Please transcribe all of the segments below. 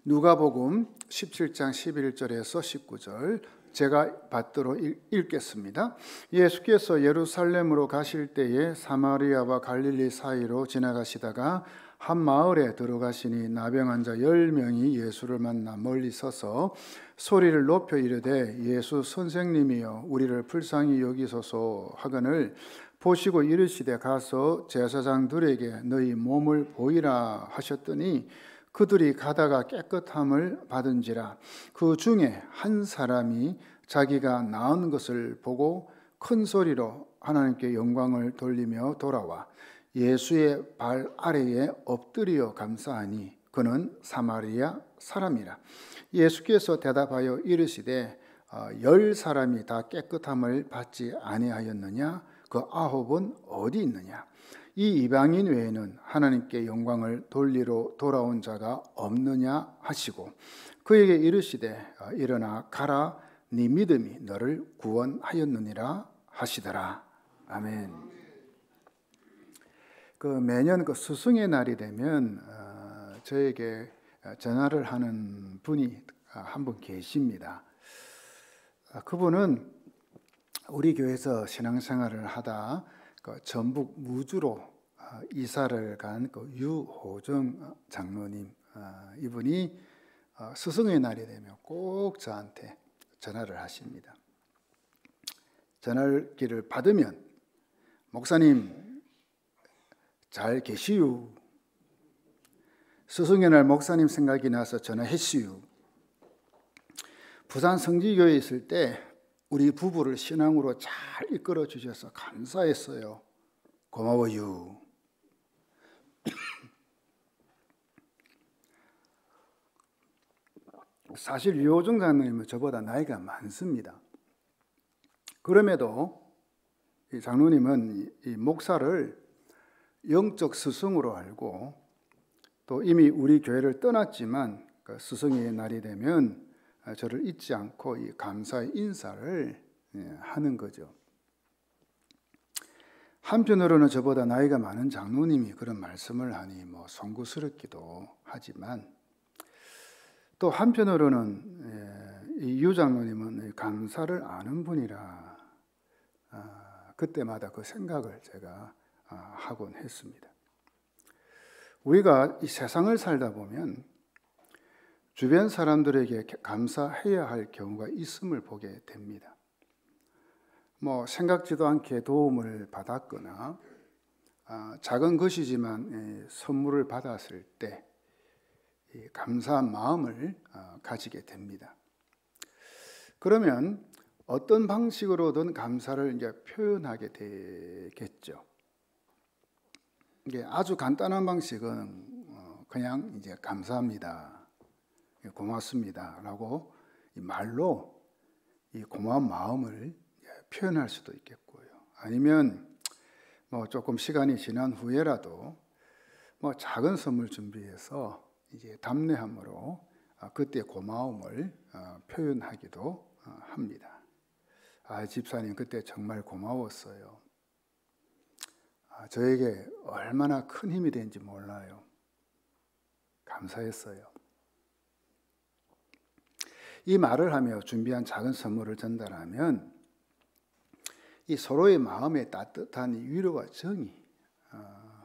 누가복음 17장 11절에서 19절 제가 받도록 읽겠습니다. 예수께서 예루살렘으로 가실 때에 사마리아와 갈릴리 사이로 지나가시다가 한 마을에 들어가시니 나병 환자 10명이 예수를 만나 멀리 서서 소리를 높여 이르되 예수 선생님이여 우리를 불쌍히 여기소서 하거늘 보시고 이르시되 가서 제사장들에게 너희 몸을 보이라 하셨더니 그들이 가다가 깨끗함을 받은지라. 그 중에 한 사람이 자기가 나은 것을 보고 큰 소리로 하나님께 영광을 돌리며 돌아와 예수의 발 아래에 엎드려 감사하니 그는 사마리아 사람이라. 예수께서 대답하여 이르시되 10사람이 다 깨끗함을 받지 아니하였느냐? 그 9은 어디 있느냐? 이 이방인 외에는 하나님께 영광을 돌리러 돌아온 자가 없느냐 하시고 그에게 이르시되 일어나 가라 네 믿음이 너를 구원하였느니라 하시더라. 아멘. 매년 스승의 날이 되면 저에게 전화를 하는 분이 한 분 계십니다. 그분은 우리 교회에서 신앙생활을 하다 전북 무주로 이사를 간 유호정 장로님, 이분이 스승의 날이 되면 꼭 저한테 전화를 하십니다. 전화기를 받으면 목사님 잘 계시유? 스승의 날 목사님 생각이 나서 전화했시유? 부산 성지교회에 있을 때 우리 부부를 신앙으로 잘 이끌어 주셔서 감사했어요. 고마워요. 사실 유호정 장로님은 저보다 나이가 많습니다. 그럼에도 이 장로님은 이 목사를 영적 스승으로 알고 또 이미 우리 교회를 떠났지만 스승의 날이 되면 저를 잊지 않고 이 감사의 인사를 하는 거죠. 한편으로는 저보다 나이가 많은 장로님이 그런 말씀을 하니 송구스럽기도 하지만 또 한편으로는 이 유 장로님은 감사를 아는 분이라 그때마다 그 생각을 제가 하곤 했습니다. 우리가 이 세상을 살다 보면 주변 사람들에게 감사해야 할 경우가 있음을 보게 됩니다. 생각지도 않게 도움을 받았거나 작은 것이지만 선물을 받았을 때 감사한 마음을 가지게 됩니다. 그러면 어떤 방식으로든 감사를 이제 표현하게 되겠죠. 이게 아주 간단한 방식은 그냥 이제 감사합니다. 고맙습니다라고 말로 이 고마운 마음을 표현할 수도 있겠고요. 아니면 조금 시간이 지난 후에라도 작은 선물 준비해서 이제 담례함으로 그때 고마움을 표현하기도 합니다. 집사님 그때 정말 고마웠어요. 저에게 얼마나 큰 힘이 된지 몰라요. 감사했어요. 이 말을 하며 준비한 작은 선물을 전달하면 이 서로의 마음에 따뜻한 위로와 정이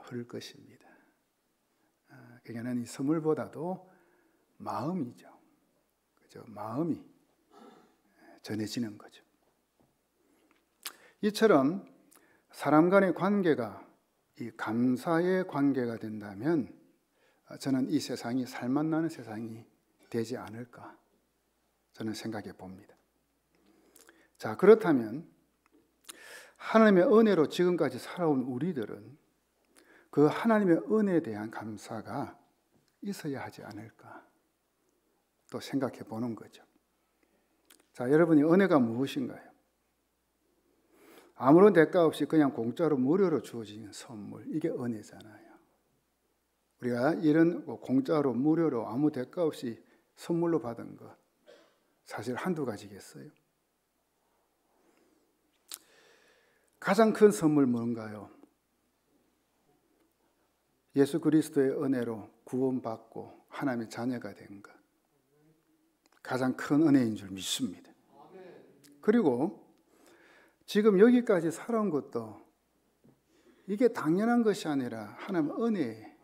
흐를 것입니다. 그러니까 이 선물보다도 마음이죠. 그죠? 마음이 전해지는 거죠. 이처럼 사람 간의 관계가 이 감사의 관계가 된다면 저는 이 세상이 살맛나는 세상이 되지 않을까 저는 생각해 봅니다. 자, 그렇다면 하나님의 은혜로 지금까지 살아온 우리들은 그 하나님의 은혜에 대한 감사가 있어야 하지 않을까 또 생각해 보는 거죠. 자, 여러분이 은혜가 무엇인가요? 아무런 대가 없이 그냥 공짜로 무료로 주어진 선물, 이게 은혜잖아요. 우리가 이런 공짜로 무료로 아무 대가 없이 선물로 받은 것 사실 한두 가지겠어요? 가장 큰 선물 뭔가요? 예수 그리스도의 은혜로 구원받고 하나님의 자녀가 된 것. 가장 큰 은혜인 줄 믿습니다. 그리고 지금 여기까지 살아온 것도 이게 당연한 것이 아니라 하나님의 은혜.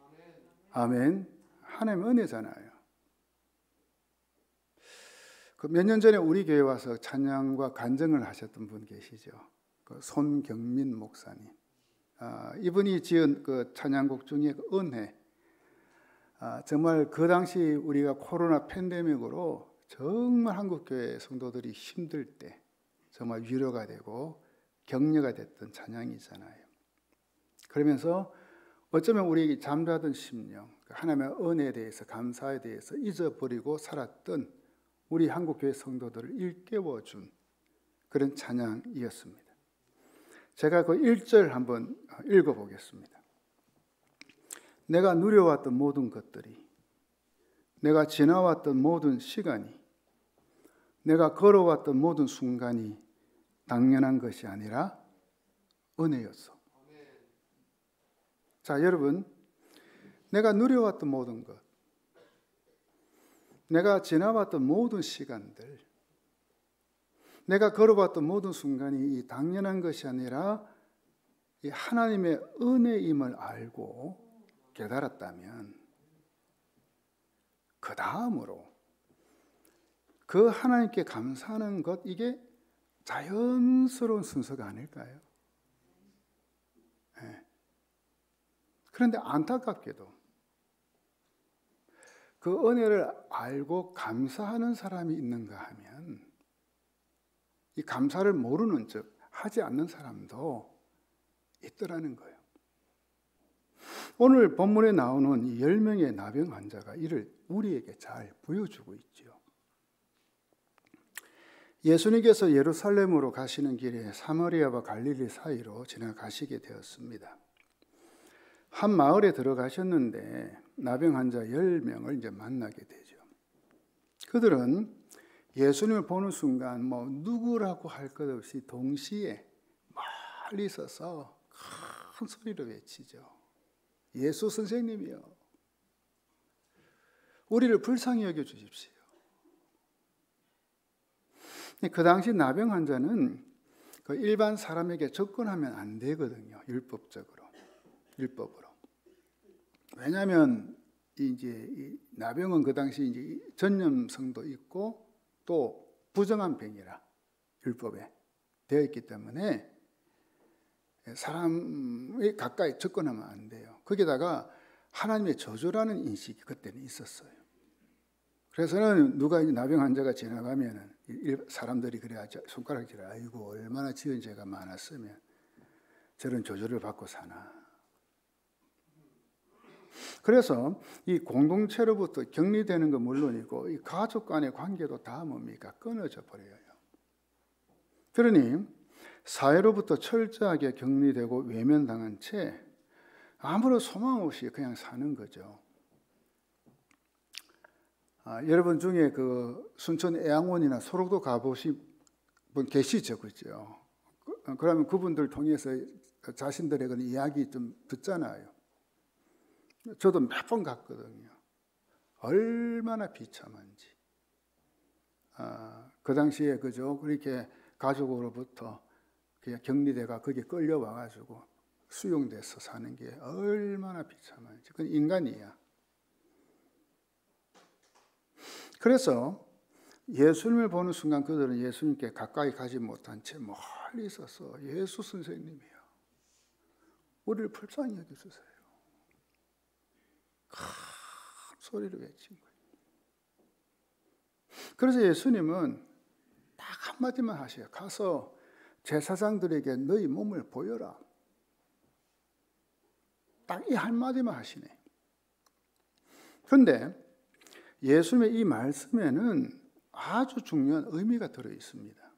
아멘. 하나님의 은혜잖아요. 그 몇 년 전에 우리 교회 와서 찬양과 간증을 하셨던 분 계시죠. 그 손경민 목사님. 이분이 지은 그 찬양곡 중에 그 은혜. 정말 그 당시 우리가 코로나 팬데믹으로 정말 한국교회 성도들이 힘들 때 정말 위로가 되고 격려가 됐던 찬양이잖아요. 그러면서 어쩌면 우리 잠자던 심령, 하나님의 은혜에 대해서 감사에 대해서 잊어버리고 살았던 우리 한국교회 성도들을 일깨워준 그런 찬양이었습니다. 제가 그 1절 한번 읽어보겠습니다. 내가 누려왔던 모든 것들이, 내가 지나왔던 모든 시간이, 내가 걸어왔던 모든 순간이 당연한 것이 아니라 은혜였어. 자, 여러분, 내가 누려왔던 모든 것, 내가 지나왔던 모든 시간들, 내가 걸어왔던 모든 순간이 당연한 것이 아니라 이 하나님의 은혜임을 알고 깨달았다면 그 다음으로 그 하나님께 감사하는 것, 이게 자연스러운 순서가 아닐까요? 네. 그런데 안타깝게도 그 은혜를 알고 감사하는 사람이 있는가 하면 이 감사를 모르는 즉 하지 않는 사람도 있더라는 거예요. 오늘 본문에 나오는 이 10명의 나병 환자가 이를 우리에게 잘 보여주고 있죠. 예수님께서 예루살렘으로 가시는 길에 사마리아와 갈릴리 사이로 지나가시게 되었습니다. 한 마을에 들어가셨는데 나병 환자 10명을 이제 만나게 되죠. 그들은 예수님을 보는 순간 누구라고 할 것 없이 동시에 멀리 서서 큰 소리로 외치죠. 예수 선생님이요, 우리를 불쌍히 여겨 주십시오. 그 당시 나병 환자는 그 일반 사람에게 접근하면 안 되거든요. 율법으로. 왜냐하면 이제 이 나병은 그 당시 이제 전염성도 있고 또 부정한 병이라 율법에 되어 있기 때문에 사람이 가까이 접근하면 안 돼요. 거기다가 하나님의 저주라는 인식이 그때는 있었어요. 그래서는 누가 나병 환자가 지나가면은 사람들이 그래 손가락질을, 아이고 얼마나 지은 죄가 많았으면 저런 저주를 받고 사나. 그래서 이 공동체로부터 격리되는 건 물론이고 이 가족 간의 관계도 다 뭡니까? 끊어져 버려요. 그러니 사회로부터 철저하게 격리되고 외면당한 채 아무런 소망 없이 그냥 사는 거죠. 여러분 중에 그 순천 애양원이나 소록도 가보신 분 계시죠, 그렇죠? 그러면 그분들 통해서 자신들의 그런 이야기 좀 듣잖아요. 저도 몇 번 갔거든요. 얼마나 비참한지. 그 당시에 그죠? 그렇게 가족으로부터 그냥 격리돼가 거기에 끌려와가지고 수용돼서 사는 게 얼마나 비참한지. 그건 인간이야. 그래서 예수님을 보는 순간 그들은 예수님께 가까이 가지 못한 채 멀리 있어서 예수 선생님이요, 우리를 불쌍히 여겨주세요. 큰 소리를 외친 거예요. 그래서 예수님은 딱 한마디만 하셔요. 가서 제사장들에게 너희 몸을 보여라. 딱 이 한마디만 하시네. 그런데 예수님의 이 말씀에는 아주 중요한 의미가 들어 있습니다.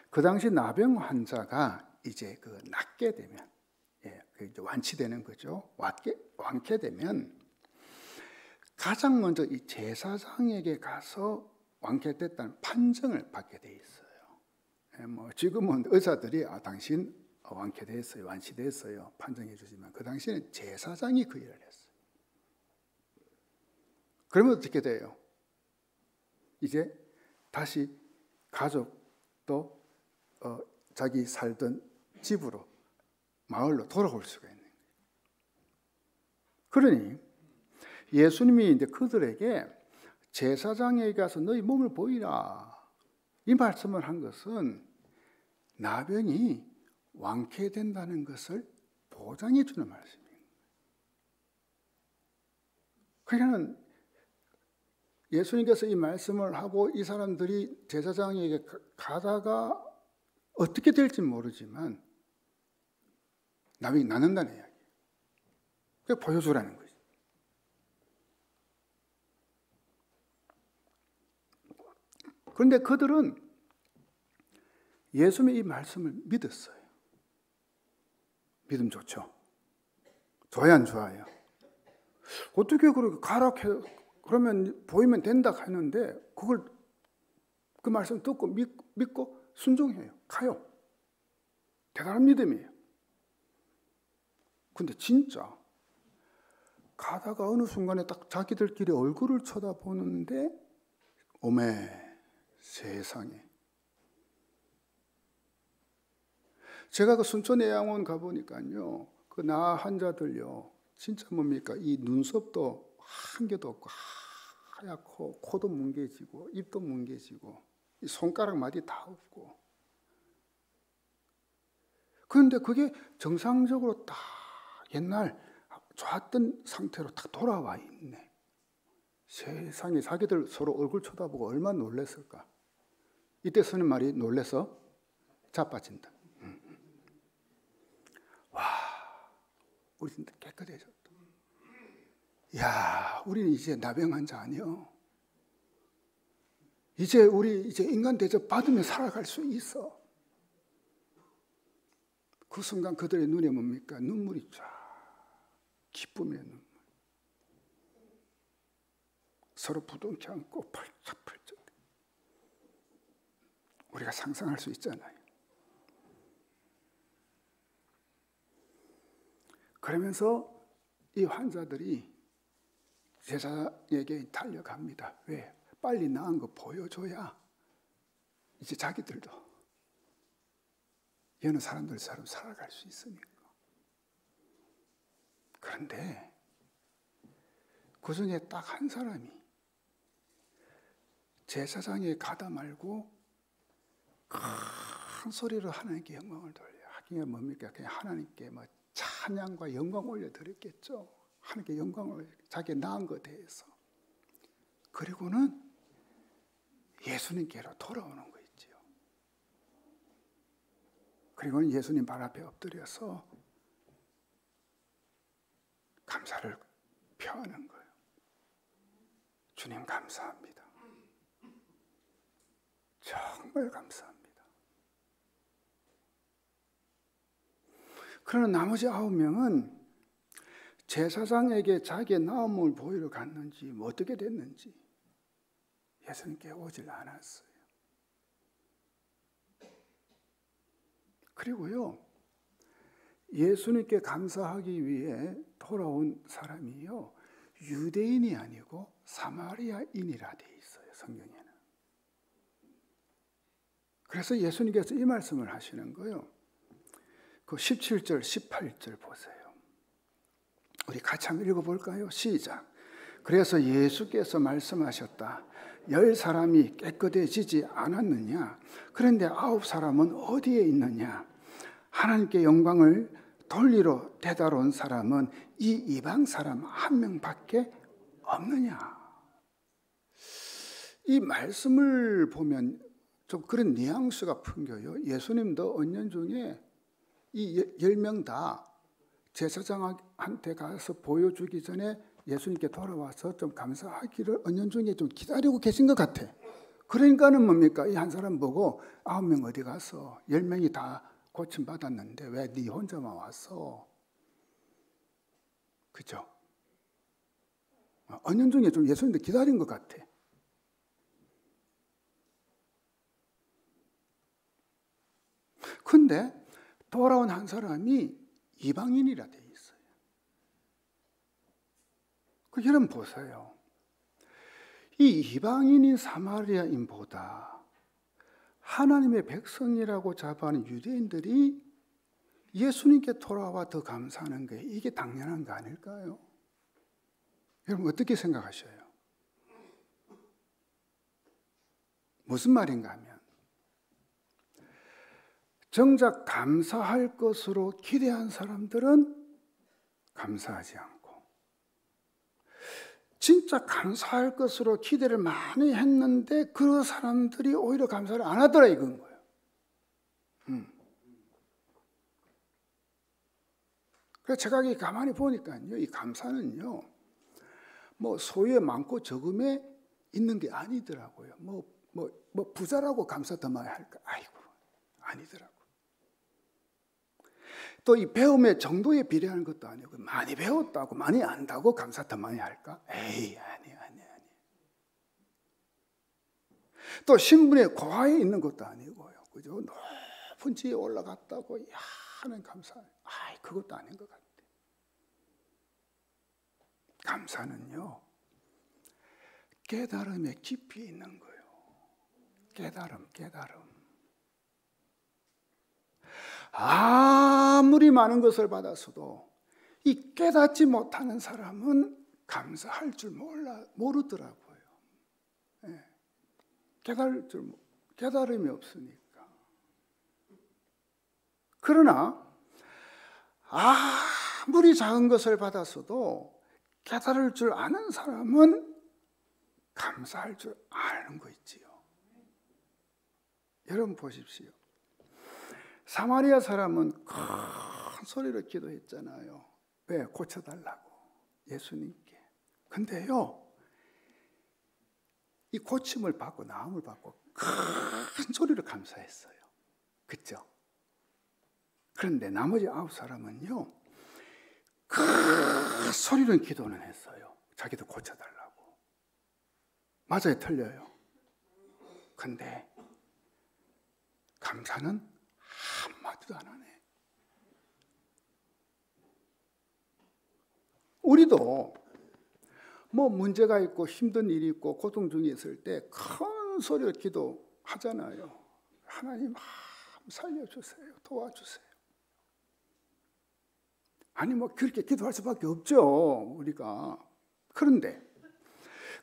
그 당시 나병 환자가 이제 그 낫게 되면, 이제 완치되는 거죠. 완쾌 되면 가장 먼저 이 제사장에게 가서 완쾌됐다는 판정을 받게 돼 있어요. 지금은 의사들이 당신 완쾌됐어요, 완치됐어요 판정해 주지만 그 당시에는 제사장이 그 일을 했어요. 그러면 어떻게 돼요? 이제 다시 가족도 자기 살던 집으로, 마을로 돌아올 수가 있는 거예요. 그러니 예수님이 이제 그들에게 제사장에게 가서 너희 몸을 보이라, 이 말씀을 한 것은 나병이 완쾌된다는 것을 보장해 주는 말씀이에요. 그러니까 예수님께서 이 말씀을 하고 이 사람들이 제사장에게 가다가 어떻게 될지 모르지만 나병이 낫는다는 이야기예요. 그게 보여주라는 거죠. 그런데 그들은 예수님의 이 말씀을 믿었어요. 믿음 좋죠. 좋아요, 안 좋아요? 어떻게 그렇게 가라 그러면 보이면 된다 하는데 그걸 그 말씀 듣고 믿고 순종해요. 가요. 대단한 믿음이에요. 근데 진짜 가다가 어느 순간에 딱 자기들끼리 얼굴을 쳐다보는데 오메 세상에. 제가 그 순천해양원 가보니까요, 그 나 환자들요, 진짜 뭡니까? 이 눈썹도 한 개도 없고 하얗고, 코도 뭉개지고, 입도 뭉개지고, 이 손가락 마디 다 없고. 그런데 그게 정상적으로 딱 옛날 좋았던 상태로 딱 돌아와 있네. 세상에, 자기들 서로 얼굴 쳐다보고 얼마나 놀랐을까. 이때 쓰는 말이 놀래서 자빠진다. 와, 우리 진짜 깨끗해졌다. 야, 우리는 이제 나병 환자 아니요. 이제 우리 인간 대접 받으며 살아갈 수 있어. 그 순간 그들의 눈에 뭡니까? 눈물이 쫙, 기쁨의 눈물. 서로 부둥켜 안고 펄쩍펄쩍. 우리가 상상할 수 있잖아요. 그러면서 이 환자들이 제사장에게 달려갑니다. 왜? 빨리 나은 거 보여줘야 이제 자기들도 여느 사람들처럼 살아갈 수 있으니까. 그런데 그 중에 딱 한 사람이 제사장에 가다 말고 큰 소리로 하나님께 영광을 돌려. 하긴 뭡니까? 그냥 하나님께 뭐 찬양과 영광 올려드렸겠죠. 하나님께 영광을, 자기 나은 것에 대해서. 그리고는 예수님께로 돌아오는 거 있지요. 그리고는 예수님 발 앞에 엎드려서 감사를 표하는 거예요. 주님 감사합니다. 정말 감사합니다. 그러나 나머지 9명은 제사장에게 자기의 나음을 보이러 갔는지 뭐 어떻게 됐는지 예수님께 오질 않았어요. 그리고요, 예수님께 감사하기 위해 돌아온 사람이요, 유대인이 아니고 사마리아인이라 돼 있어요, 성경에는. 그래서 예수님께서 이 말씀을 하시는 거예요. 그 17절, 18절 보세요. 우리 같이 한번 읽어볼까요? 시작. 그래서 예수께서 말씀하셨다. 10사람이 깨끗해지지 않았느냐? 그런데 9사람은 어디에 있느냐? 하나님께 영광을 돌리러 되돌아온 사람은 이 이방 사람 한 명밖에 없느냐? 이 말씀을 보면 좀 그런 뉘앙스가 풍겨요. 예수님도 언년 중에 이 10명 다 제사장한테 가서 보여주기 전에 예수님께 돌아와서 좀 감사하기를 언년 중에 좀 기다리고 계신 것 같아. 그러니까는 뭡니까? 이 한 사람 보고 9명 어디 가서 10명이 다 고침받았는데 왜 네 혼자만 왔어? 그죠? 언년 중에 좀 예수님도 기다린 것 같아. 근데 돌아온 한 사람이 이방인이라 돼 있어요. 그 여러분 보세요. 이 이방인인 사마리아인보다 하나님의 백성이라고 자부하는 유대인들이 예수님께 돌아와 더 감사하는 게 이게 당연한 거 아닐까요? 여러분 어떻게 생각하셔요? 무슨 말인가 하면 정작 감사할 것으로 기대한 사람들은 감사하지 않고 진짜 감사할 것으로 기대를 많이 했는데 그 사람들이 오히려 감사를 안 하더라 이건 거예요. 그래서 제가 가만히 보니까요, 이 감사는요, 뭐 소유에 많고 적음에 있는 게 아니더라고요. 뭐 부자라고 감사 더 많이 할까? 아이고, 아니더라고. 또 이 배움의 정도에 비례하는 것도 아니고 많이 배웠다고 많이 안다고 감사 더 많이 할까? 에이, 아니. 또 신분의 고하에 있는 것도 아니고요, 그죠? 높은 지에 올라갔다고 하는 감사, 그것도 아닌 것 같아요. 감사는요, 깨달음의 깊이에 있는 거예요. 깨달음. 아무리 많은 것을 받았어도 이 깨닫지 못하는 사람은 감사할 줄 모르더라고요. 네. 깨달음이 없으니까. 그러나 아무리 작은 것을 받았어도 깨달을 줄 아는 사람은 감사할 줄 아는 거 있지요. 여러분 보십시오. 사마리아 사람은 큰 소리로 기도했잖아요. 왜? 고쳐달라고 예수님께. 근데요, 이 고침을 받고 나음을 받고 큰 소리로 감사했어요. 그렇죠? 그런데 나머지 9사람은요 큰 소리로 기도는 했어요. 자기도 고쳐달라고. 맞아요? 틀려요? 근데 감사는 한마디도 안 하네. 우리도 뭐 문제가 있고 힘든 일이 있고 고통 중에 있을 때 큰 소리로 기도하잖아요. 하나님 살려주세요. 도와주세요. 아니 뭐 그렇게 기도할 수밖에 없죠, 우리가. 그런데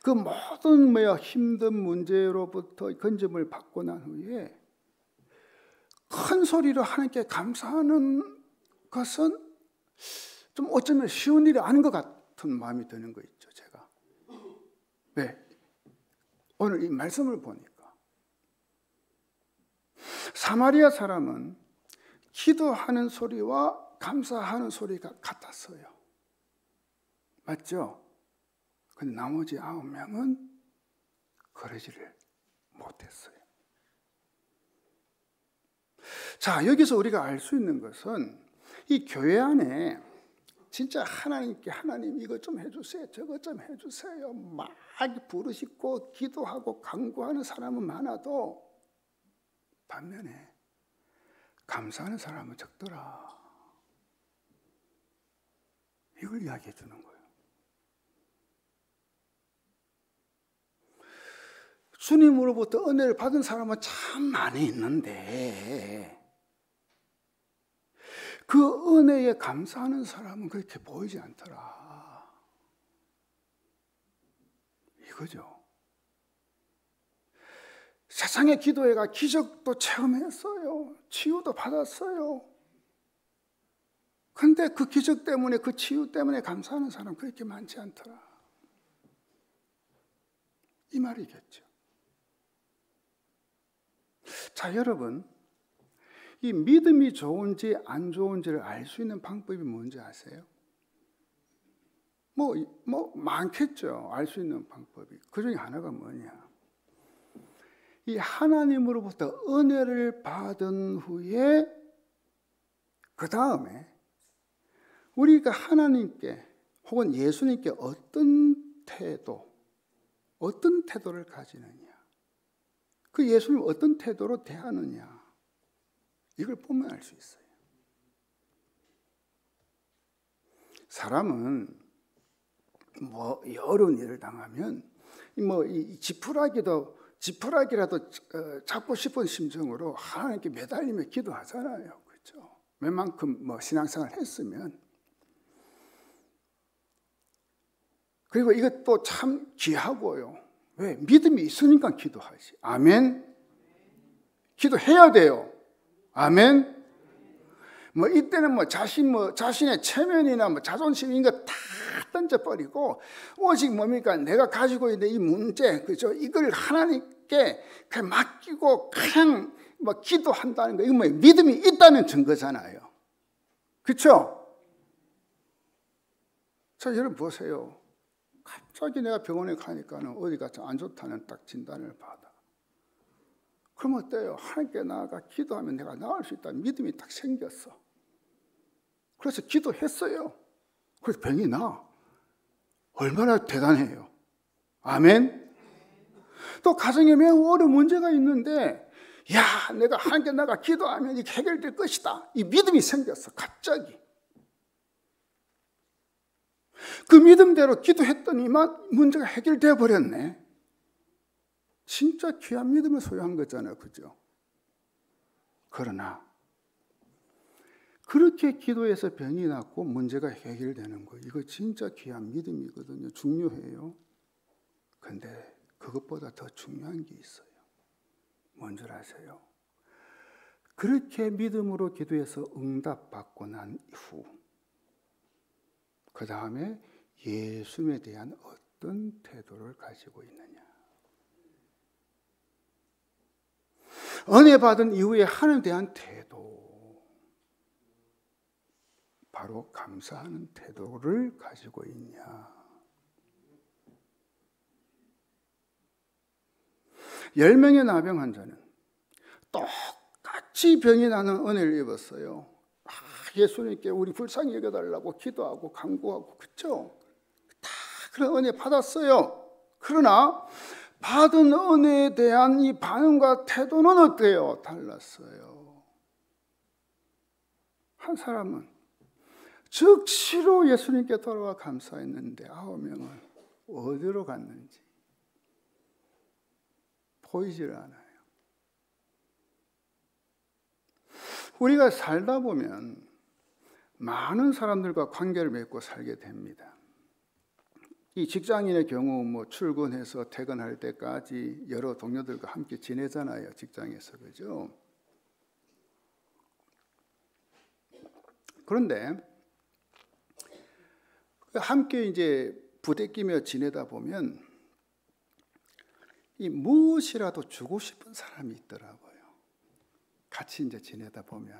그 모든 힘든 문제로부터 건짐을 받고 난 후에 큰 소리로 하나님께 감사하는 것은 좀 어쩌면 쉬운 일이 아닌 것 같은 마음이 드는 거 있죠, 제가. 왜? 오늘 이 말씀을 보니까 사마리아 사람은 기도하는 소리와 감사하는 소리가 같았어요. 맞죠? 근데 나머지 9명은 그러지를 못했어요. 자, 여기서 우리가 알 수 있는 것은 이 교회 안에 진짜 하나님께 하나님 이것 좀 해주세요, 저것 좀 해주세요 막 부르짖고 기도하고 간구하는 사람은 많아도 반면에 감사하는 사람은 적더라. 이걸 이야기해 주는 거예요. 주님으로부터 은혜를 받은 사람은 참 많이 있는데 그 은혜에 감사하는 사람은 그렇게 보이지 않더라. 이거죠. 세상의 기도회가 기적도 체험했어요. 치유도 받았어요. 근데 그 기적 때문에, 그 치유 때문에 감사하는 사람 그렇게 많지 않더라. 이 말이겠죠. 자, 여러분, 이 믿음이 좋은지 안 좋은지를 알 수 있는 방법이 뭔지 아세요? 뭐 많겠죠. 알 수 있는 방법이. 그 중에 하나가 뭐냐? 이 하나님으로부터 은혜를 받은 후에 그 다음에 우리가 하나님께 혹은 예수님께 어떤 태도를 가지느냐, 그 예수님 어떤 태도로 대하느냐, 이걸 보면 알 수 있어요. 사람은 뭐 어려운 일을 당하면 이 지푸라기라도 잡고 싶은 심정으로 하나님께 매달리며 기도하잖아요. 그렇죠? 웬만큼 신앙생활 했으면. 그리고 이것도 참 귀하고요. 왜? 믿음이 있으니까 기도하지. 아멘. 기도해야 돼요. 아멘. 이때는 자신의 체면이나 자존심 이런 거 다 던져버리고 오직 뭡니까? 내가 가지고 있는 이 문제, 그죠? 이걸 하나님께 그냥 맡기고 그냥 기도한다는 거, 이거 믿음이 있다는 증거잖아요. 그렇죠? 자, 여러분 보세요. 갑자기 내가 병원에 가니까는 어디가 안 좋다는 딱 진단을 받아. 그럼 어때요? 하나님께 나아가 기도하면 내가 나을 수 있다는 믿음이 딱 생겼어. 그래서 기도했어요. 그래서 병이 나. 얼마나 대단해요. 아멘. 또 가정에 매우 어려운 문제가 있는데, 야, 내가 하나님께 나아가 기도하면 이게 해결될 것이다. 이 믿음이 생겼어. 갑자기. 그 믿음대로 기도했더니만 문제가 해결되어 버렸네. 진짜 귀한 믿음을 소유한 거잖아요. 그죠? 그러나 그렇게 기도해서 병이 낫고 문제가 해결되는 거, 이거 진짜 귀한 믿음이거든요. 중요해요. 근데 그것보다 더 중요한 게 있어요. 뭔 줄 아세요? 그렇게 믿음으로 기도해서 응답받고 난 이후 그 다음에 예수님에 대한 어떤 태도를 가지고 있느냐. 은혜 받은 이후에 하나님에 대한 태도, 바로 감사하는 태도를 가지고 있냐. 10명의 나병 환자는 똑같이 병이 나는 은혜를 입었어요. 예수님께 우리 불쌍히 여겨달라고 기도하고 간구하고, 그렇죠? 다 그런 은혜 받았어요. 그러나 받은 은혜에 대한 이 반응과 태도는 어때요? 달랐어요. 한 사람은 즉시로 예수님께 돌아와 감사했는데 9명은 어디로 갔는지 보이질 않아요. 우리가 살다 보면 많은 사람들과 관계를 맺고 살게 됩니다. 이 직장인의 경우 출근해서 퇴근할 때까지 여러 동료들과 함께 지내잖아요. 직장에서. 그죠? 그런데 함께 이제 부대끼며 지내다 보면 이 무엇이라도 주고 싶은 사람이 있더라고요. 같이 이제 지내다 보면.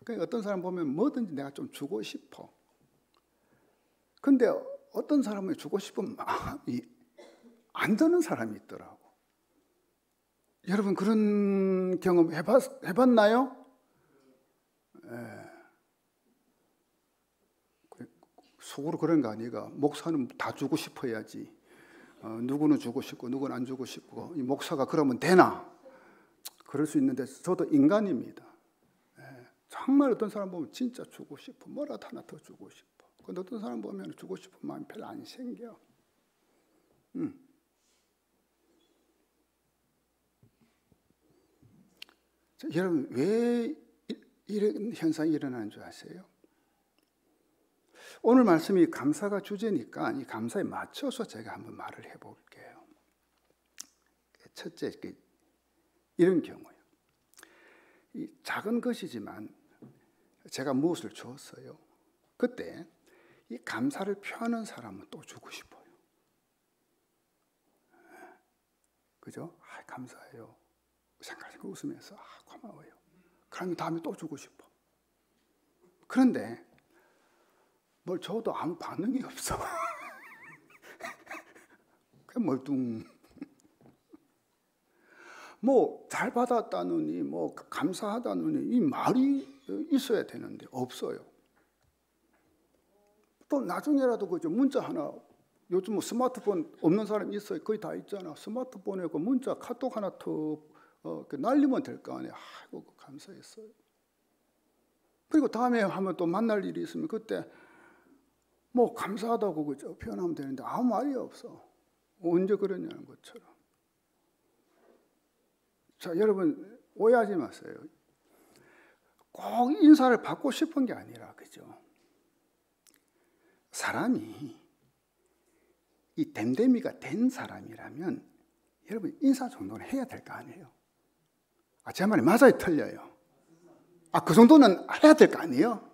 그러니까 어떤 사람 보면 뭐든지 내가 좀 주고 싶어. 근데 어떤 사람은 주고 싶은 마음이 안 드는 사람이 있더라고. 여러분 그런 경험 해봤나요? 예. 속으로 그런 거 아니가. 목사는 다 주고 싶어야지. 누구는 주고 싶고 누구는 안 주고 싶고, 이 목사가 그러면 되나? 그럴 수 있는데 저도 인간입니다. 예. 정말 어떤 사람 보면 진짜 주고 싶어. 뭐라도 하나 더 주고 싶어. 근데 어떤 사람 보면 주고 싶은 마음이 별로 안 생겨. 여러분 왜 이런 현상이 일어나는 줄 아세요? 오늘 말씀이 감사가 주제니까 이 감사에 맞춰서 제가 한번 말을 해볼게요. 첫째, 이런 경우요. 이 작은 것이지만 제가 무엇을 주었어요. 그때 이 감사를 표하는 사람은 또 주고 싶어요. 그죠? 감사해요. 생각하고 웃으면서 고마워요. 그러면 다음에 또 주고 싶어. 그런데 뭘 줘도 아무 반응이 없어. 그냥 멀뚱. 잘 받았다느니 감사하다느니 이 말이 있어야 되는데 없어요. 또 나중에라도 그죠, 문자 하나, 요즘 스마트폰 없는 사람이 있어요. 거의 다 있잖아. 스마트폰에 그 문자 카톡 하나 더 날리면 될 거 아니에요. 아이고 감사했어요. 그리고 다음에 하면 또 만날 일이 있으면 그때 감사하다고 그죠, 표현하면 되는데 아무 말이 없어. 언제 그러냐는 것처럼. 자, 여러분 오해하지 마세요. 꼭 인사를 받고 싶은 게 아니라, 그죠? 사람이 이 댐댐이가 된 사람이라면 여러분 인사 정도는 해야 될 거 아니에요? 제 말이 맞아요, 틀려요? 그 정도는 해야 될 거 아니에요?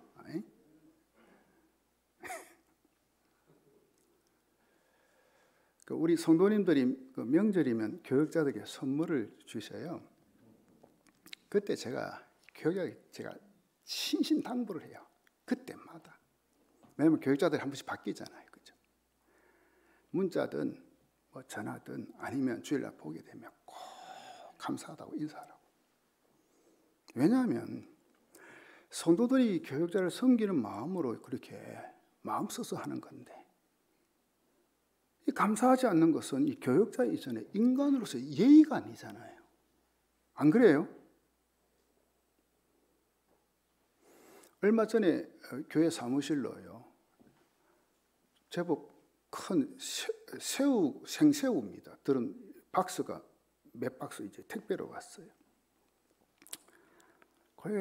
우리 성도님들이 명절이면 교역자들에게 선물을 주셔요. 그때 제가 신신당부를 해요. 그때마다. 왜냐하면 교역자들이 한 번씩 바뀌잖아요, 그죠? 문자든 뭐 전화든 아니면 주일날 보게 되면 꼭 감사하다고 인사하라고. 왜냐하면 성도들이 교역자를 섬기는 마음으로 그렇게 마음 써서 하는 건데, 이 감사하지 않는 것은 이 교역자 이전에 인간으로서 예의가 아니잖아요. 안 그래요? 얼마 전에 교회 사무실로요, 제법 큰 생새우입니다. 들은 박스가 몇 박스 이제 택배로 왔어요. 거기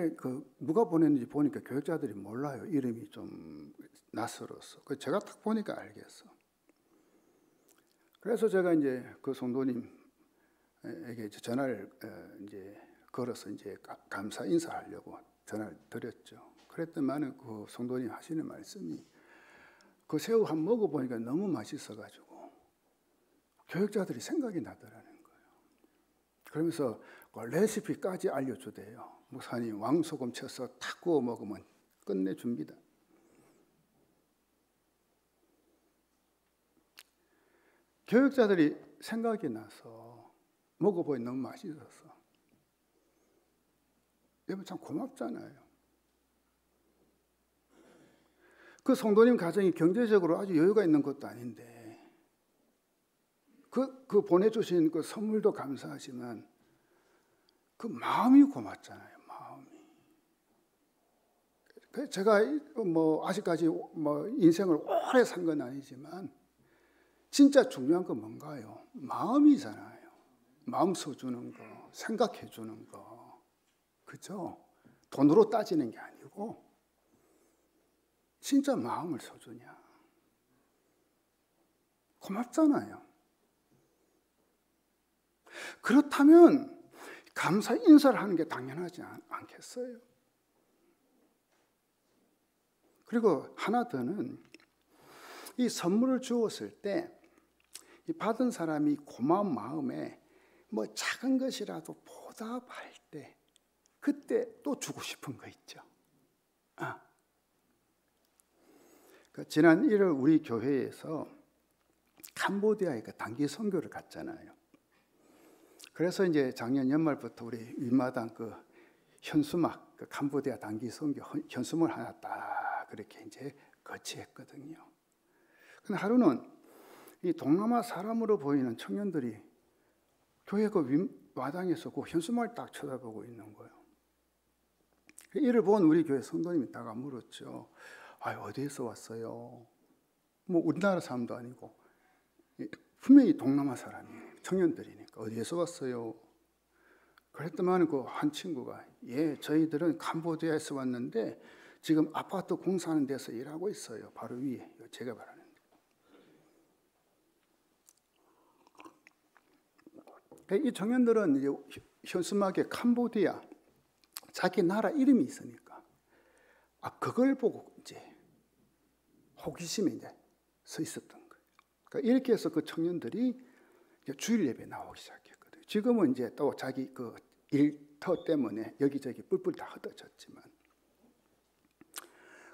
누가 보냈는지 보니까 교역자들이 몰라요. 이름이 좀 낯설어서. 제가 딱 보니까 알겠어. 그래서 제가 이제 그 성도님에게 전화를 이제 걸어서 이제 감사 인사하려고 전화를 드렸죠. 그랬더니만은 그 성도님 하시는 말씀이, 그 새우 한번 먹어보니까 너무 맛있어가지고 교역자들이 생각이 나더라는 거예요. 그러면서 그 레시피까지 알려주대요. 목사님 왕소금 쳐서 탁 구워 먹으면 끝내줍니다. 교역자들이 생각이 나서 먹어보니 너무 맛있어서. 여러분 참 고맙잖아요. 그 성도님 가정이 경제적으로 아주 여유가 있는 것도 아닌데 그 보내주신 그 선물도 감사하지만 그 마음이 고맙잖아요. 마음이. 제가 뭐 아직까지 뭐 인생을 오래 산 건 아니지만 진짜 중요한 건 뭔가요? 마음이잖아요. 마음 써주는 거, 생각해 주는 거. 그죠? 돈으로 따지는 게 아니고 진짜 마음을 써주냐. 고맙잖아요. 그렇다면 감사 인사를 하는 게 당연하지 않겠어요? 그리고 하나 더는 이 선물을 주었을 때 이 받은 사람이 고마운 마음에 뭐 작은 것이라도 보답할 때 그때 또 주고 싶은 거 있죠. 지난 1월 우리 교회에서 캄보디아에 단기 선교를 갔잖아요. 그래서 이제 작년 연말부터 우리 윗마당 현수막 캄보디아 단기 선교 현수막을 하나 딱 그렇게 이제 거치했거든요. 근데 하루는 이 동남아 사람으로 보이는 청년들이 교회 윗마당에서 그 현수막을 딱 쳐다보고 있는 거예요. 이를 본 우리 교회 성도님이 다가 물었죠. 어디에서 왔어요? 뭐 우리나라 사람도 아니고 분명히 동남아 사람이에요. 청년들이니까 어디에서 왔어요? 그랬더만 그 한 친구가 저희들은 캄보디아에서 왔는데 지금 아파트 공사하는 데서 일하고 있어요. 바로 위에 제가 말하는데. 이 청년들은 이제 현수막에 캄보디아 자기 나라 이름이 있으니까 그걸 보고 이제 호기심에 이제 서 있었던 거예요. 그러니까 이렇게 해서 그 청년들이 이제 주일 예배 나오기 시작했거든요. 지금은 이제 또 자기 일터 때문에 여기저기 뿔뿔 다 흩어졌지만,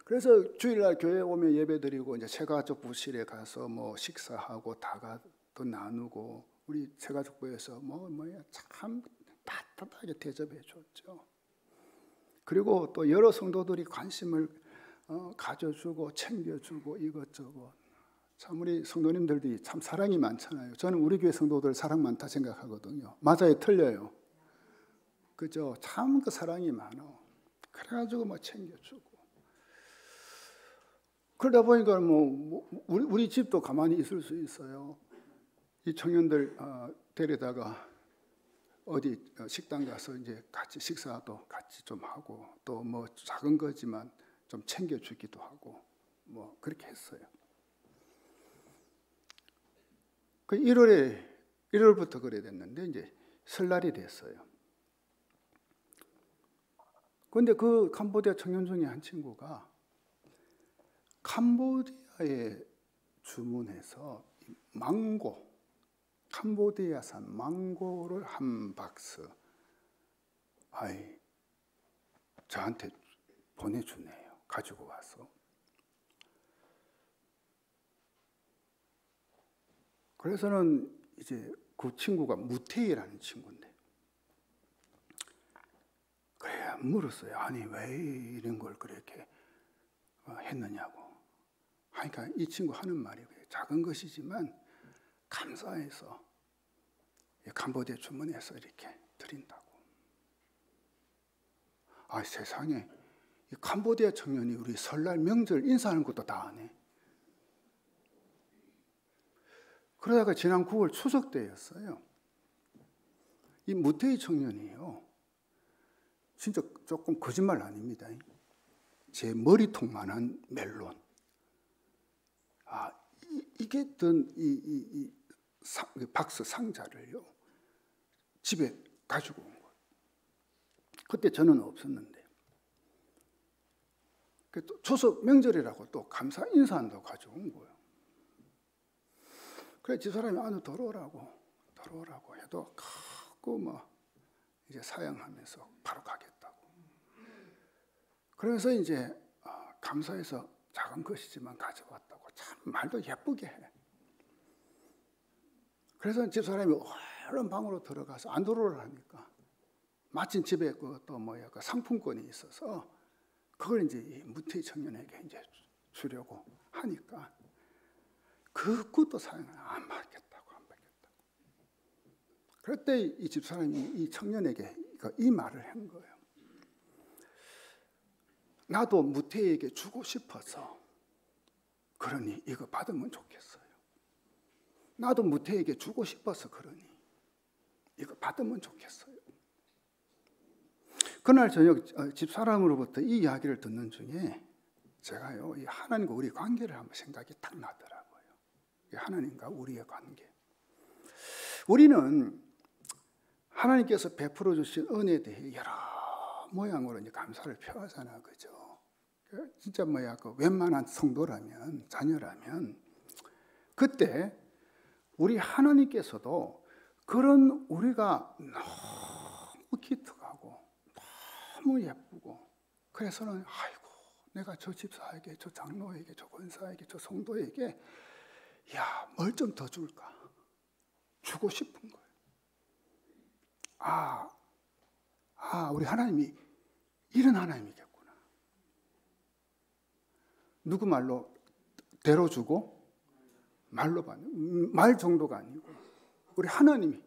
그래서 주일날 교회 오면 예배드리고 이제 새가족 부실에 가서 뭐 식사하고 다가도 나누고 우리 새가족부에서 참 따뜻하게 대접해 줬죠. 그리고 또 여러 성도들이 관심을 가져주고 챙겨주고 이것저것. 참 우리 성도님들이 참 사랑이 많잖아요. 저는 우리 교회 성도들 사랑 많다 생각하거든요. 맞아요, 틀려요? 그죠? 참 그 사랑이 많아. 그래가지고 챙겨주고. 그러다 보니까 우리 집도 가만히 있을 수 있어요. 이 청년들 데려다가 어디 식당 가서 이제 같이 식사도 같이 좀 하고 또 뭐 작은 거지만 좀 챙겨주기도 하고 뭐 그렇게 했어요. 그 1월부터 그래 됐는데 이제 설날이 됐어요. 그런데 그 캄보디아 청년 중에 한 친구가 캄보디아에 주문해서 망고, 캄보디아산 망고를 한 박스 저한테 보내주네요. 가지고 와서. 그래서는 이제 그 친구가 무태이라는 친구인데 그래 물었어요. 아니 왜 이런 걸 그렇게 했느냐고. 그러니까 이 친구 하는 말이 작은 것이지만 감사해서 캄보디아 주문해서 이렇게 드린다고. 세상에 이 캄보디아 청년이 우리 설날 명절 인사하는 것도 다 안 해. 그러다가 지난 9월 추석 때였어요. 이 무태이 청년이요. 진짜 조금 거짓말 아닙니다. 제 머리통만한 멜론. 이게 든 이 박스 상자를요. 집에 가지고 온 거예요. 그때 저는 없었는데. 또 추석 명절이라고 또 감사 인사한다고 가져온 거예요. 그래 집사람이 안으로 들어오라고 해도 갖고 뭐 이제 사양하면서 바로 가겠다고. 그래서 이제 감사해서 작은 것이지만 가져왔다고 참 말도 예쁘게 해. 그래서 집사람이 얼른 방으로 들어가서 안 들어오라니까 마침 집에 또 뭐야 그 상품권이 있어서 그걸 이제 이 무태이 청년에게 이제 주려고 하니까 그것도 사양을 안 받겠다고. 그럴 때 이 집사람이 이 청년에게 이 말을 한 거예요. 나도 무태이에게 주고 싶어서 그러니 이거 받으면 좋겠어요. 나도 무태이에게 주고 싶어서 그러니 이거 받으면 좋겠어요. 그날 저녁 집사람으로부터 이 이야기를 듣는 중에 제가요, 이 하나님과 우리 관계를 한번 생각이 딱 나더라고요. 하나님과 우리의 관계. 우리는 하나님께서 베풀어 주신 은혜에 대해 여러 모양으로 이제 감사를 표하잖아, 그죠? 진짜 뭐야, 그 웬만한 성도라면, 자녀라면, 그때 우리 하나님께서도 그런 우리가 너무 기특하고, 너무 예쁘고, 그래서는 아이고, 내가 저 집사에게, 저 장로에게, 저 권사에게, 저 성도에게 뭘 좀 더 줄까? 주고 싶은 거예요. 우리 하나님이 이런 하나님이겠구나. 누구 말로 대로 주고 말로 받는, 말 정도가 아니고 우리 하나님이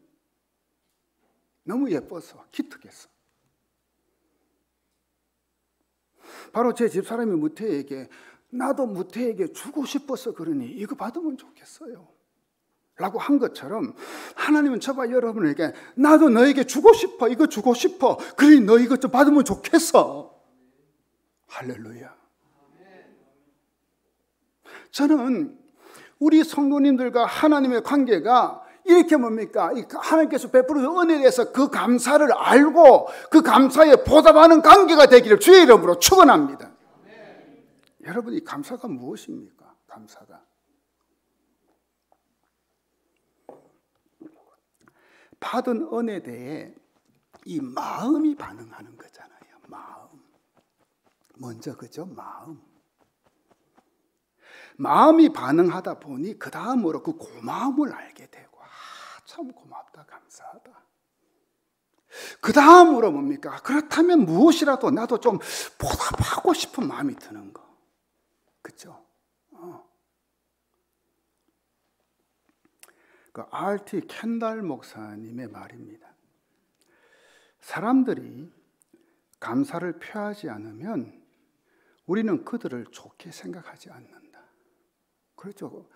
너무 예뻐서 기특했어. 바로 제 집사람이 무태에게 나도 무태에게 주고 싶어서 그러니 이거 받으면 좋겠어요 라고 한 것처럼 하나님은 저와 여러분에게 나도 너에게 주고 싶어, 이거 주고 싶어, 그러니 너 이것 좀 받으면 좋겠어. 할렐루야. 저는 우리 성도님들과 하나님의 관계가 이렇게 뭡니까? 하나님께서 베풀어 준 은혜에 대해서 그 감사를 알고 그 감사에 보답하는 관계가 되기를 주의 이름으로 축원합니다. 여러분, 이 감사가 무엇입니까? 감사가 받은 은혜에 대해 이 마음이 반응하는 거잖아요. 마음. 먼저 그죠? 마음이 반응하다 보니 그 다음으로 그 고마움을 알게 되고 참 고맙다, 감사하다. 그 다음으로 뭡니까? 그렇다면 무엇이라도 나도 좀 보답하고 싶은 마음이 드는 거. 그죠? 그 R.T. 켄달 목사님의 말입니다. 사람들이 감사를 표하지 않으면 우리는 그들을 좋게 생각하지 않는다. 그렇죠.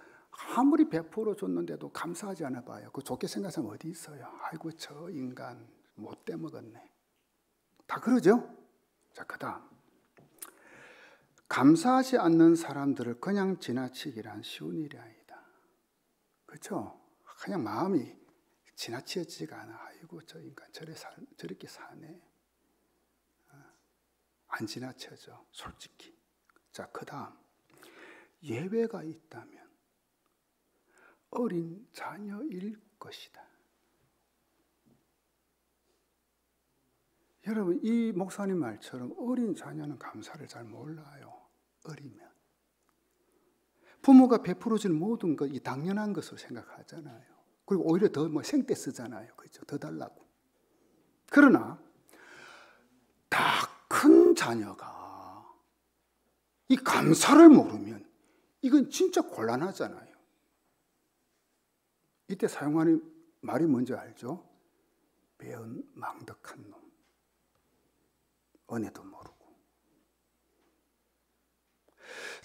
아무리 베풀어 줬는데도 감사하지 않아 봐요. 그 좋게 생각하면 어디 있어요? 아이고 저 인간 못돼 먹었네. 다 그러죠? 자, 그다음 감사하지 않는 사람들을 그냥 지나치기란 쉬운 일이 아니다. 그렇죠? 그냥 마음이 지나치지가 않아. 아이고 저 인간 저렇게 사네. 안 지나쳐져 솔직히. 자, 그다음 예외가 있다면 어린 자녀일 것이다. 여러분, 이 목사님 말처럼 어린 자녀는 감사를 잘 몰라요. 어리면 부모가 베풀어준 모든 것 이 당연한 것으로 생각하잖아요. 그리고 오히려 더 생떼 쓰잖아요. 그렇죠? 더 달라고. 그러나 다 큰 자녀가 이 감사를 모르면 이건 진짜 곤란하잖아요. 이때 사용하는 말이 뭔지 알죠? 배은 망덕한 놈. 은혜도 모르고.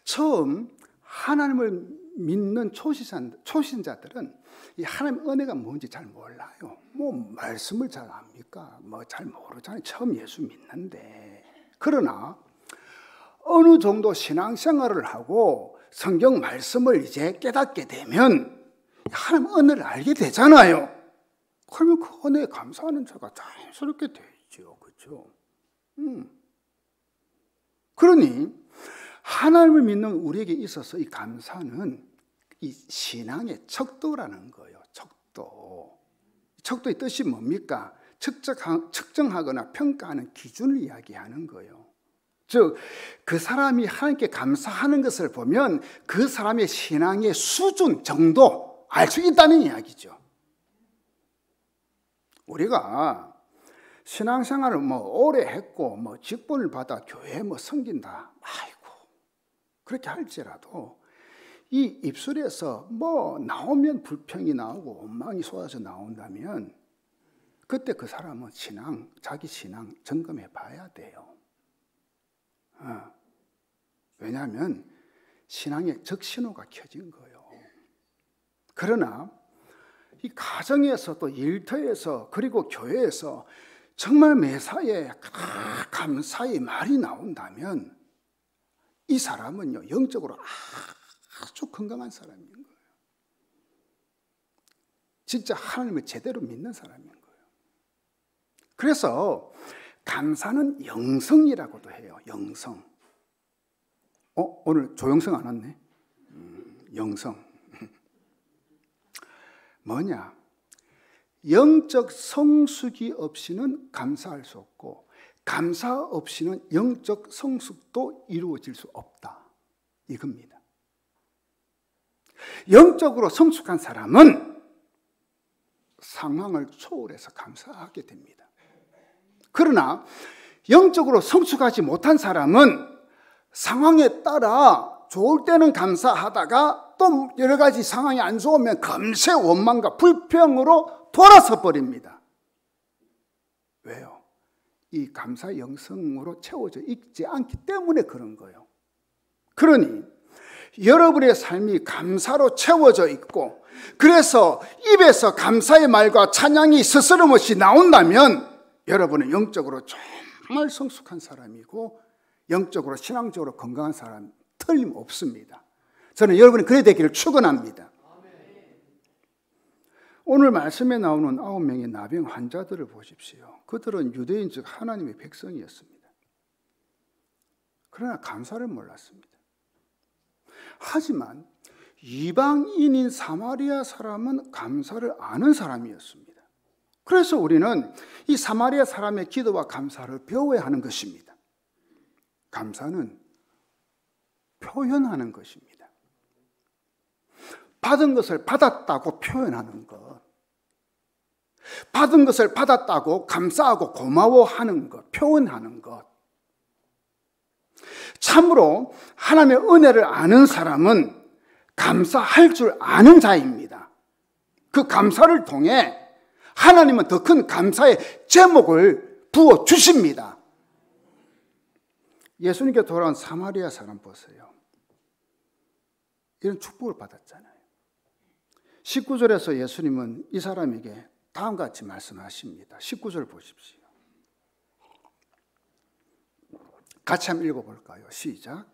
처음 하나님을 믿는 초신자들은 이 하나님 은혜가 뭔지 잘 몰라요. 뭐 말씀을 잘 압니까? 뭐 잘 모르잖아요. 처음 예수 믿는데. 그러나 어느 정도 신앙생활을 하고 성경 말씀을 이제 깨닫게 되면 하나님 은혜를 알게 되잖아요. 그러면 그 은혜에 감사하는 자가 자연스럽게 되죠. 그렇죠? 그러니 하나님을 믿는 우리에게 있어서 이 감사는 이 신앙의 척도라는 거예요. 척도. 척도의 뜻이 뭡니까? 측정하거나 평가하는 기준을 이야기하는 거예요. 즉, 그 사람이 하나님께 감사하는 것을 보면 그 사람의 신앙의 수준, 정도 알 수 있다는 이야기죠. 우리가 신앙생활을 오래 했고 직분을 받아 교회에 섬긴다. 아이고, 그렇게 할지라도 이 입술에서 나오면 불평이 나오고 원망이 쏟아져 나온다면 그때 그 사람은 자기 신앙 점검해 봐야 돼요. 왜냐하면 신앙의 적신호가 켜진 거예요. 그러나 이 가정에서 또 일터에서 그리고 교회에서 정말 매사에 감사의 말이 나온다면 이 사람은요 영적으로 아주 건강한 사람인 거예요. 진짜 하나님을 제대로 믿는 사람인 거예요. 그래서 감사는 영성이라고도 해요. 영성. 오늘 조영성 안 왔네. 영성. 뭐냐? 영적 성숙이 없이는 감사할 수 없고 감사 없이는 영적 성숙도 이루어질 수 없다. 이겁니다. 영적으로 성숙한 사람은 상황을 초월해서 감사하게 됩니다. 그러나 영적으로 성숙하지 못한 사람은 상황에 따라 좋을 때는 감사하다가 또 여러 가지 상황이 안 좋으면 금세 원망과 불평으로 돌아서 버립니다. 왜요? 이 감사 영성으로 채워져 있지 않기 때문에 그런 거예요. 그러니 여러분의 삶이 감사로 채워져 있고 그래서 입에서 감사의 말과 찬양이 스스럼없이 나온다면 여러분은 영적으로 정말 성숙한 사람이고 영적으로 신앙적으로 건강한 사람 틀림없습니다. 저는 여러분이 그래야 되기를 축원합니다. 오늘 말씀에 나오는 9명의 나병 환자들을 보십시오. 그들은 유대인 즉 하나님의 백성이었습니다. 그러나 감사를 몰랐습니다. 하지만 이방인인 사마리아 사람은 감사를 아는 사람이었습니다. 그래서 우리는 이 사마리아 사람의 기도와 감사를 배워야 하는 것입니다. 감사는 표현하는 것입니다. 받은 것을 받았다고 표현하는 것, 받은 것을 받았다고 감사하고 고마워하는 것, 표현하는 것. 참으로 하나님의 은혜를 아는 사람은 감사할 줄 아는 자입니다. 그 감사를 통해 하나님은 더 큰 감사의 제목을 부어주십니다. 예수님께 돌아온 사마리아 사람 보세요. 이런 축복을 받았잖아요. 19절에서 예수님은 이 사람에게 다음과 같이 말씀하십니다. 19절 보십시오. 같이 한번 읽어볼까요? 시작.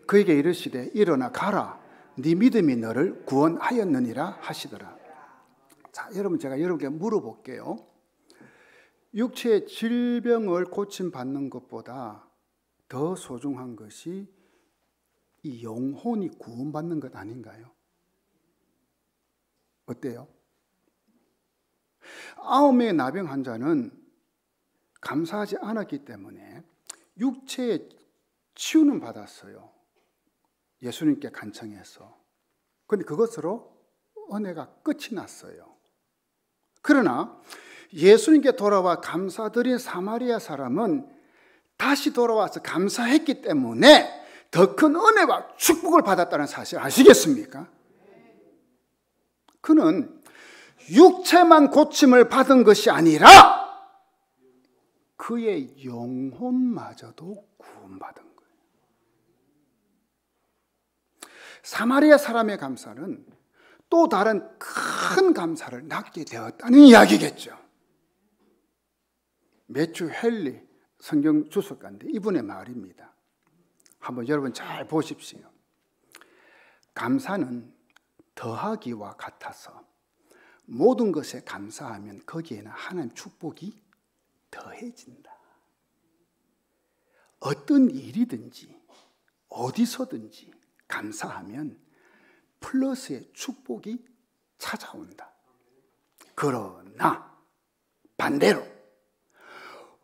그에게 이르시되 일어나 가라. 네 믿음이 너를 구원하였느니라 하시더라. 자, 여러분, 제가 여러분께 물어볼게요. 육체의 질병을 고침받는 것보다 더 소중한 것이 이 영혼이 구원받는 것 아닌가요? 어때요? 9명의 나병 환자는 감사하지 않았기 때문에 육체의 치유는 받았어요. 예수님께 간청해서. 그런데 그것으로 은혜가 끝이 났어요. 그러나 예수님께 돌아와 감사드린 사마리아 사람은 다시 돌아와서 감사했기 때문에 더 큰 은혜와 축복을 받았다는 사실 아시겠습니까? 그는 육체만 고침을 받은 것이 아니라 그의 영혼마저도 구원받은 거예요. 사마리아 사람의 감사는 또 다른 큰 감사를 낳게 되었다는 이야기겠죠. 매튜 헨리 성경 주석가인데 이분의 말입니다. 한번 여러분 잘 보십시오. 감사는 더하기와 같아서 모든 것에 감사하면 거기에는 하나님 축복이 더해진다. 어떤 일이든지 어디서든지 감사하면 플러스의 축복이 찾아온다. 그러나 반대로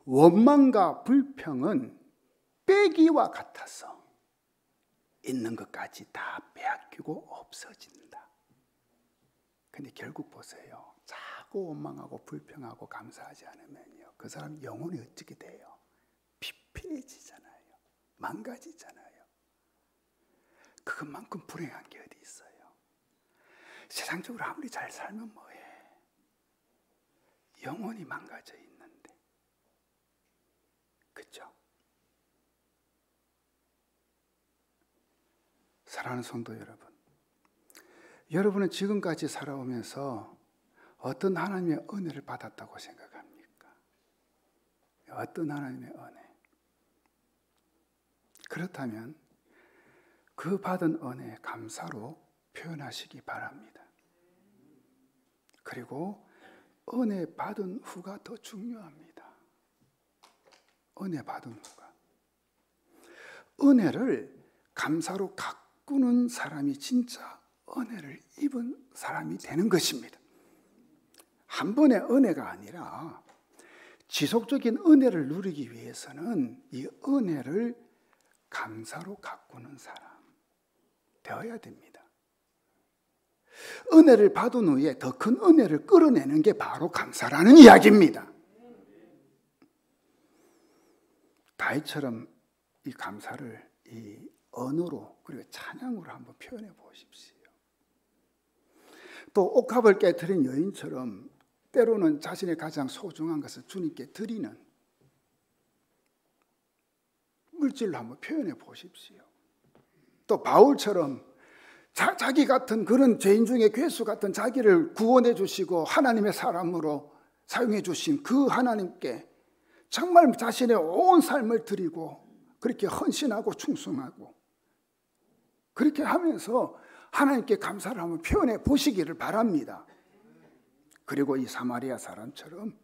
원망과 불평은 빼기와 같아서 있는 것까지 다 빼앗기고 없어진다. 근데 결국 보세요. 자꾸 원망하고 불평하고 감사하지 않으면요, 그 사람 영혼이 어떻게 돼요? 피폐해지잖아요. 망가지잖아요. 그것만큼 불행한 게 어디 있어요? 세상적으로 아무리 잘 살면 뭐해? 영혼이 망가져 있는데. 그렇죠? 사랑하는 성도 여러분, 여러분은 지금까지 살아오면서 어떤 하나님의 은혜를 받았다고 생각합니까? 어떤 하나님의 은혜? 그렇다면 그 받은 은혜에 감사로 표현하시기 바랍니다. 그리고 은혜 받은 후가 더 중요합니다. 은혜 받은 후가. 은혜를 감사로 가꾸는 사람이 진짜 은혜를 입은 사람이 되는 것입니다. 한 번의 은혜가 아니라 지속적인 은혜를 누리기 위해서는 이 은혜를 감사로 가꾸는 사람 되어야 됩니다. 은혜를 받은 후에 더 큰 은혜를 끌어내는 게 바로 감사라는 이야기입니다. 다윗처럼 이 감사를 이 언어로 그리고 찬양으로 한번 표현해 보십시오. 또 옥합을 깨트린 여인처럼 때로는 자신의 가장 소중한 것을 주님께 드리는 물질로 한번 표현해 보십시오. 또 바울처럼 자기 같은 그런 죄인 중에 괴수 같은 자기를 구원해 주시고 하나님의 사람으로 사용해 주신 그 하나님께 정말 자신의 온 삶을 드리고 그렇게 헌신하고 충성하고 그렇게 하면서 하나님께 감사를 한번 표현해 보시기를 바랍니다. 그리고 이 사마리아 사람처럼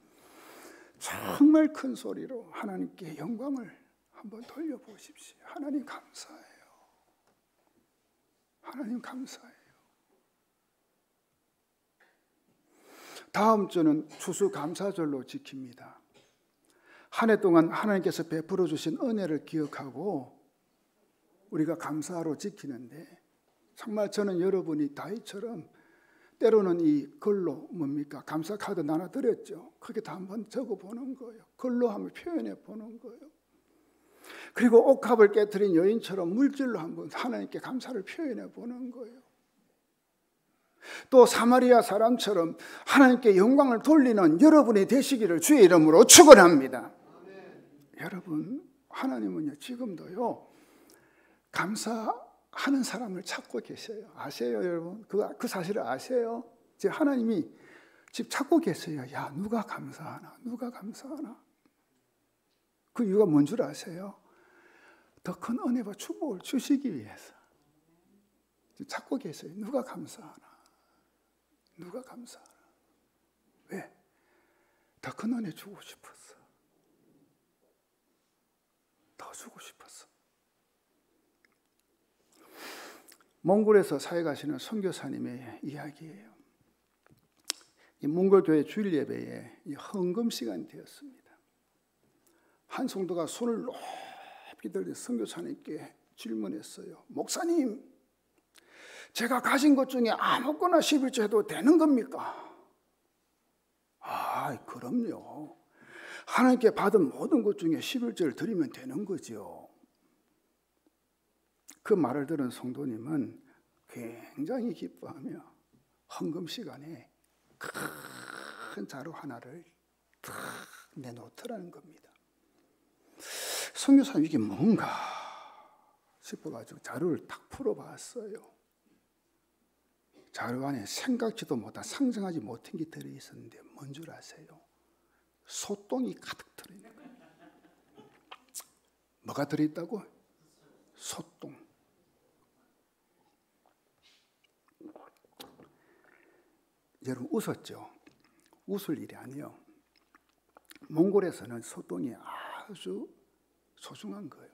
정말 큰 소리로 하나님께 영광을 한번 돌려보십시오. 하나님 감사해요. 하나님 감사해요. 다음 주는 추수감사절로 지킵니다. 한 해 동안 하나님께서 베풀어 주신 은혜를 기억하고 우리가 감사로 지키는데 정말 저는 여러분이 다윗처럼 때로는 이 글로 뭡니까? 감사 카드 나눠드렸죠. 그게 다 한번 적어보는 거예요. 글로 한번 표현해 보는 거예요. 그리고 옥합을 깨트린 여인처럼 물질로 한번 하나님께 감사를 표현해 보는 거예요. 또 사마리아 사람처럼 하나님께 영광을 돌리는 여러분이 되시기를 주의 이름으로 축원합니다. 여러분, 하나님은요 지금도요 감사하는 사람을 찾고 계셔요. 아세요, 여러분? 그 사실을 아세요? 이제 하나님이 지금 찾고 계세요. 야, 누가 감사하나? 누가 감사하나? 그 이유가 뭔 줄 아세요? 더 큰 은혜와 축복을 주시기 위해서 찾고 계세요. 누가 감사하나? 누가 감사하나? 왜? 더 큰 은혜 주고 싶었어. 더 주고 싶었어. 몽골에서 사회 가시는 선교사님의 이야기예요. 이 몽골 교회 주일 예배에 헌금 시간이 되었습니다. 한 성도가 손을 높이 들여 선교사님께 질문했어요. 목사님, 제가 가진 것 중에 아무거나 11조 해도 되는 겁니까? 아, 그럼요. 하나님께 받은 모든 것 중에 11조를 드리면 되는 거죠. 그 말을 들은 성도님은 굉장히 기뻐하며 헌금 시간에 큰 자루 하나를 탁 내놓더라는 겁니다. 선교사님 이게 뭔가 싶어가지고 자루를 탁 풀어봤어요. 자루 안에 생각지도 못한 상상하지 못한 게 들어있었는데 뭔 줄 아세요? 소똥이 가득 들어있는 거예요. 뭐가 들어있다고? 소똥. 여러분 웃었죠? 웃을 일이 아니에요. 몽골에서는 소똥이 아주 소중한 거예요.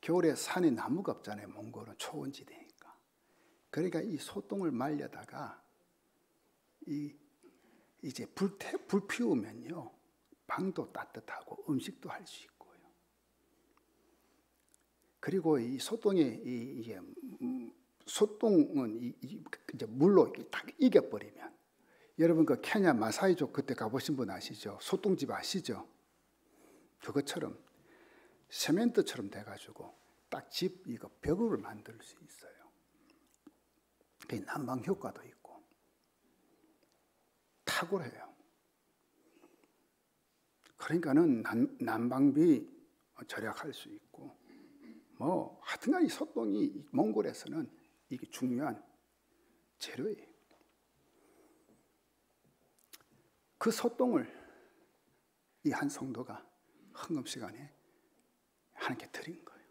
겨울에 산에 나무가 없잖아요. 몽골은 초원지대니까. 그러니까 이 소똥을 말려다가 이제 불 피우면요, 방도 따뜻하고 음식도 할 수 있고요. 그리고 이 소똥이 이게 소똥은 이제 물로 딱 익어버리면, 여러분 그 케냐 마사이족 그때 가보신 분 아시죠? 소똥집 아시죠? 그것처럼 세멘트처럼 돼가지고 딱 집 이거 벽을 만들 수 있어요. 그 난방 효과도 있고 탁월해요. 그러니까는 난방비 절약할 수 있고, 뭐 하여튼간 이 소똥이 몽골에서는 이게 중요한 재료예요. 그 소똥을 이 한 성도가 헌금 시간에 하나님께 드린 거예요.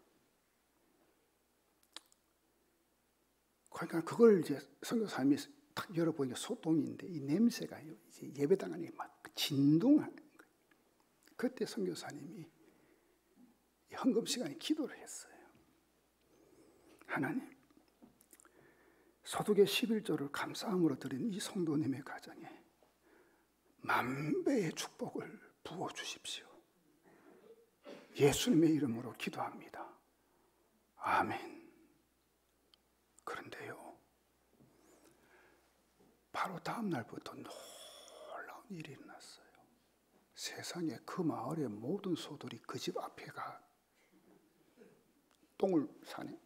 그러니까 그걸 이제 선교사님이 딱 열어보니까 소똥인데 이 냄새가요, 이제 예배당 안에 막 진동하는 거예요. 그때 선교사님이 헌금 시간에 기도를 했어요. 하나님, 소득의 11조를 감사함으로 드린 이 성도님의 가정에 만배의 축복을 부어주십시오. 예수님의 이름으로 기도합니다. 아멘. 그런데요, 바로 다음 날부터 놀라운 일이 일어났어요. 세상에 그 마을의 모든 소들이 그 집 앞에 가 똥을 싸네.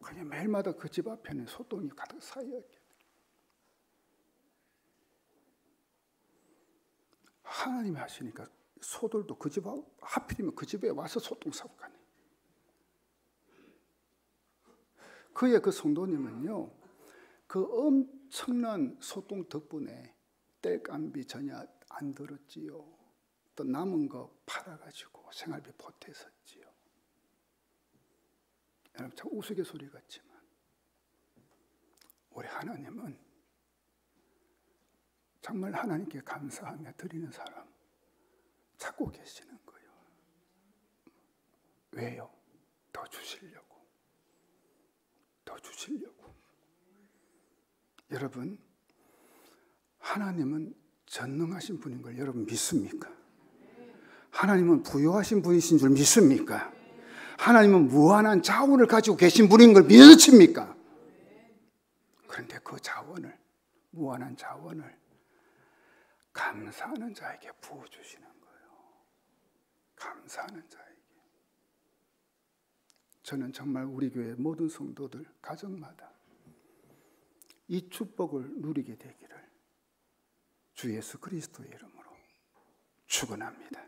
그냥 매일마다 그 집 앞에는 소똥이 가득 쌓여 있게. 하나님이 하시니까 소들도 그 집, 하필이면 그 집에 와서 소똥 싸고 가네. 그의 그 성도님은요, 그 엄청난 소똥 덕분에 땔감비 전혀 안 들었지요. 또 남은 거 팔아가지고 생활비 보탰었지요. 여러분 참 우스갯소리 같지만 우리 하나님은 정말 하나님께 감사하며 드리는 사람 찾고 계시는 거예요. 왜요? 더 주시려고. 더 주시려고. 여러분, 하나님은 전능하신 분인 걸 여러분 믿습니까? 하나님은 부유하신 분이신 줄 믿습니까? 하나님은 무한한 자원을 가지고 계신 분인 걸 믿으십니까? 그런데 그 자원을, 무한한 자원을 감사하는 자에게 부어주시는 거예요. 감사하는 자에게. 저는 정말 우리 교회 모든 성도들 가정마다 이 축복을 누리게 되기를 주 예수 그리스도의 이름으로 축원합니다.